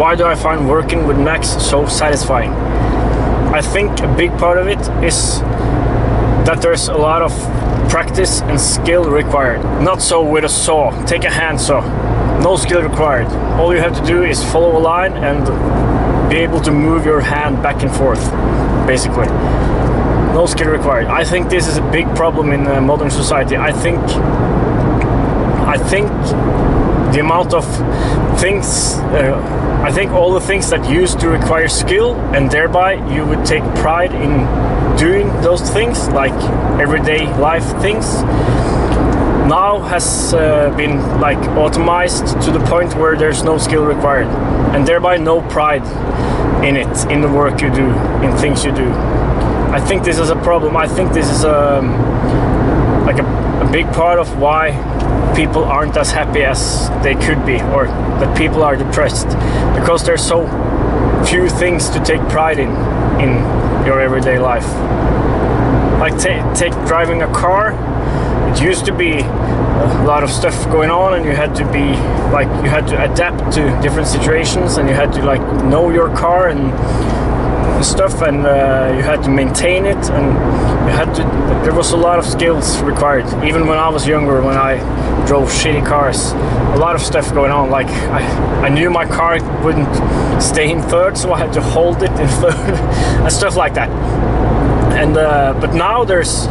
why do I find working with Max so satisfying? I think a big part of it is that there's a lot of practice and skill required. Not so with a saw. Take a hand saw. No skill required. All you have to do is follow a line and be able to move your hand back and forth, basically. No skill required. I think this is a big problem in modern society. I think the amount of things, I think all the things that used to require skill, and thereby you would take pride in doing those things, like everyday life things, now has been like automized to the point where there's no skill required, and thereby no pride in it, in the work you do, in things you do. I think this is a problem. I think this is like a big part of why people aren't as happy as they could be, or that people are depressed, because there's so few things to take pride in your everyday life. Like take driving a car. It used to be a lot of stuff going on, and you had to be like, you had to adapt to different situations, and you had to like know your car and stuff, and you had to maintain it, and you had to, there was a lot of skills required. Even when I was younger, when I drove shitty cars, a lot of stuff going on. Like I knew my car wouldn't stay in third, so I had to hold it in third and stuff like that. And but now there's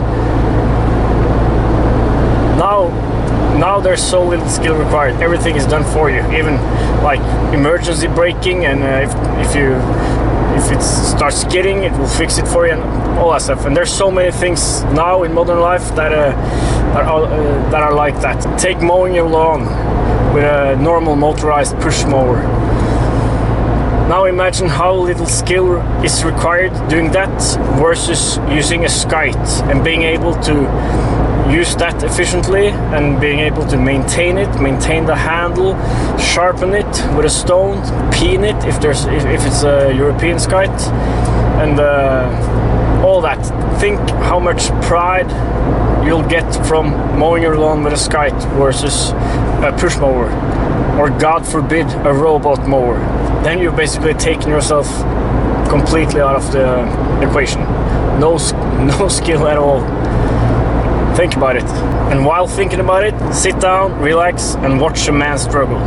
so little skill required. Everything is done for you, even like emergency braking, and if it starts skidding, it will fix it for you, and all that stuff. And there's so many things now in modern life that are like that. Take mowing your lawn with a normal motorized push mower. Now imagine how little skill is required doing that versus using a skite and being able to use that efficiently, and being able to maintain it, maintain the handle, sharpen it with a stone, peen it if it's a European skite, and all that. Think how much pride you'll get from mowing your lawn with a skite versus a push mower, or God forbid a robot mower. Then you've basically taken yourself completely out of the equation. No skill at all. Think about it. And while thinking about it, sit down, relax, and watch a man struggle.